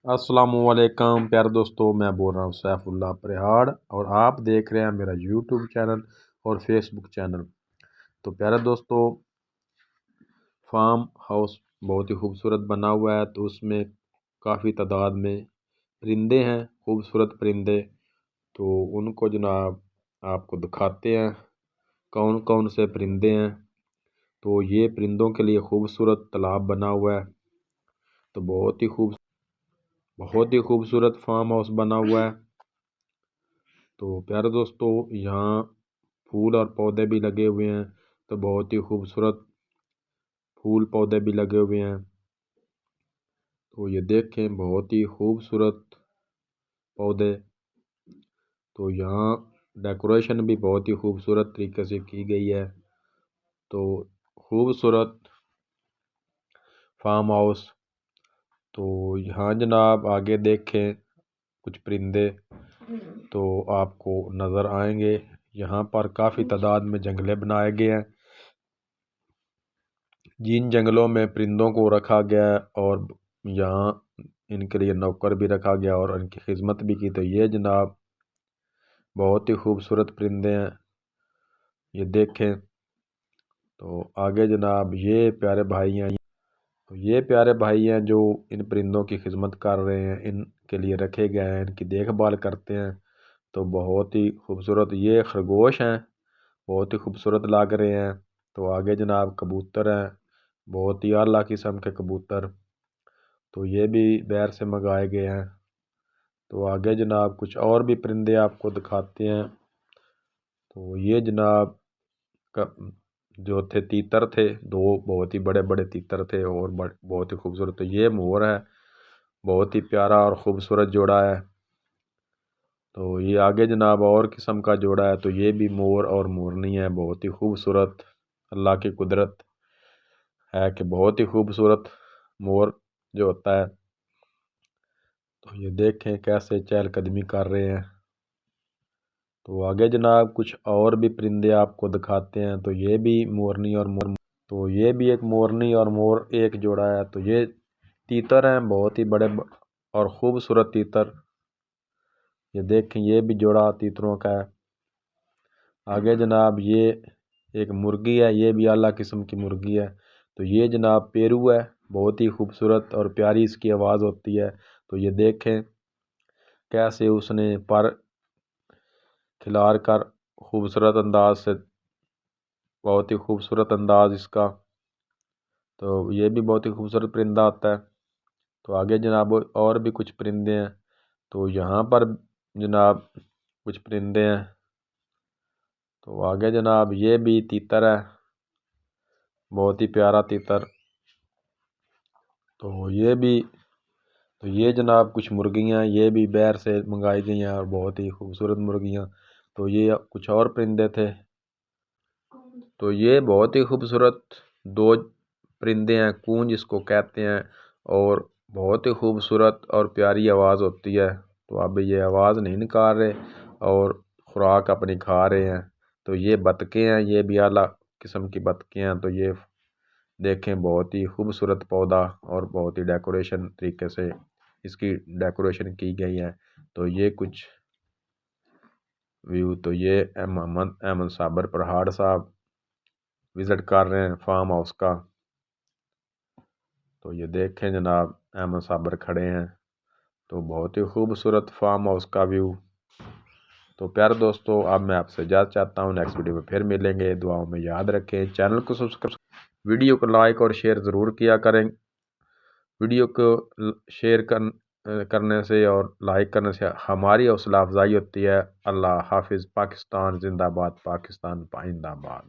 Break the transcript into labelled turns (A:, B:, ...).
A: السلام علیکم پیارے دوستو، میں بول رہا ہوں سیف اللہ پریہاڑ، اور آپ دیکھ رہے ہیں میرا یوٹیوب چینل اور فیس بک چینل۔ تو پیارے دوستو، فارم ہاؤس بہت ہی خوبصورت بنا ہوا ہے، تو اس میں کافی تعداد میں پرندے ہیں، خوبصورت پرندے۔ تو ان کو جناب آپ کو دکھاتے ہیں کون کون سے پرندے ہیں۔ تو یہ پرندوں کے لیے خوبصورت تالاب بنا ہوا ہے، تو بہت ہی خوبصورت فارم ہاؤس بنا ہوا ہے۔ تو پیارے دوستو، یہاں پھول اور پودے بھی لگے ہوئے ہیں، تو بہت ہی خوبصورت پھول پودے بھی لگے ہوئے ہیں۔ تو یہ دیکھیں، بہت ہی خوبصورت پودے۔ تو یہاں ڈیکوریشن بھی بہت ہی خوبصورت طریقے سے کی گئی ہے۔ تو خوبصورت فارم ہاؤس۔ تو یہاں جناب آگے دیکھیں کچھ پرندے تو آپ کو نظر آئیں گے۔ یہاں پر کافی تعداد میں جنگلے بنائے گئے ہیں، جن جنگلوں میں پرندوں کو رکھا گیا ہے، اور یہاں ان کے لیے نوکر بھی رکھا گیا اور ان کی خدمت بھی کی۔ تو یہ جناب بہت ہی خوبصورت پرندے ہیں، یہ دیکھیں۔ تو آگے جناب یہ پیارے بھائی ہیں، تو یہ پیارے بھائی ہیں جو ان پرندوں کی خدمت کر رہے ہیں، ان کے لیے رکھے گئے ہیں، ان کی دیکھ بھال کرتے ہیں۔ تو بہت ہی خوبصورت یہ خرگوش ہیں، بہت ہی خوبصورت لگ رہے ہیں۔ تو آگے جناب کبوتر ہیں، بہت ہی اعلیٰ قسم کے کبوتر، تو یہ بھی باہر سے منگائے گئے ہیں۔ تو آگے جناب کچھ اور بھی پرندے آپ کو دکھاتے ہیں۔ تو یہ جناب جو تھے تیتر تھے، دو بہت ہی بڑے بڑے تیتر تھے اور بہت ہی خوبصورت۔ تو یہ مور ہے، بہت ہی پیارا اور خوبصورت جوڑا ہے۔ تو یہ آگے جناب اور قسم کا جوڑا ہے، تو یہ بھی مور اور مورنی ہے، بہت ہی خوبصورت۔ اللہ کی قدرت ہے کہ بہت ہی خوبصورت مور جو ہوتا ہے۔ تو یہ دیکھیں کیسے چہل قدمی کر رہے ہیں۔ تو آگے جناب کچھ اور بھی پرندے آپ کو دکھاتے ہیں۔ تو یہ بھی مورنی اور مور، تو یہ بھی ایک مورنی اور مور ایک جوڑا ہے۔ تو یہ تیتر ہیں، بہت ہی بڑے اور خوبصورت تیتر، یہ دیکھیں یہ بھی جوڑا تیتروں کا ہے۔ آگے جناب یہ ایک مرغی ہے، یہ بھی اعلیٰ قسم کی مرغی ہے۔ تو یہ جناب پیرو ہے، بہت ہی خوبصورت اور پیاری اس کی آواز ہوتی ہے۔ تو یہ دیکھیں کیسے اس نے پر کھلار کر خوبصورت انداز سے، بہت ہی خوبصورت انداز اس کا۔ تو یہ بھی بہت ہی خوبصورت پرندہ ہوتا ہے۔ تو آگے جناب اور بھی کچھ پرندے ہیں۔ تو یہاں پر جناب کچھ پرندے ہیں۔ تو آگے جناب یہ بھی تیتر ہے، بہت ہی پیارا تیتر۔ تو یہ جناب کچھ مرغیاں، یہ بھی باہر سے منگائی گئی ہیں اور بہت ہی خوبصورت مرغیاں۔ تو یہ کچھ اور پرندے تھے۔ تو یہ بہت ہی خوبصورت دو پرندے ہیں، کون جس کو کہتے ہیں، اور بہت ہی خوبصورت اور پیاری آواز ہوتی ہے۔ تو اب یہ آواز نہیں نکال رہے اور خوراک اپنی کھا رہے ہیں۔ تو یہ بطخیں ہیں، یہ بھی اعلیٰ قسم کی بطخیں ہیں۔ تو یہ دیکھیں بہت ہی خوبصورت پودا اور بہت ہی ڈیکوریشن طریقے سے اس کی ڈیکوریشن کی گئی ہے۔ تو یہ کچھ ویو، تو یہ محمد احمد صابر پرہاڑ صاحب وزٹ کر رہے ہیں فارم ہاؤس کا۔ تو یہ دیکھیں جناب احمد صابر کھڑے ہیں، تو بہت ہی خوبصورت فارم ہاؤس کا ویو۔ تو پیارے دوستو، اب میں آپ سے اجازت چاہتا ہوں، نیکسٹ ویڈیو میں پھر ملیں گے۔ دعاؤں میں یاد رکھیں، چینل کو سبسکرائب، ویڈیو کو لائک اور شیئر ضرور کیا کریں۔ ویڈیو کو شیئر کرنے سے اور لائک کرنے سے ہماری حوصلہ افزائی ہوتی ہے۔ اللہ حافظ۔ پاکستان زندہ باد، پاکستان پائندہ باد۔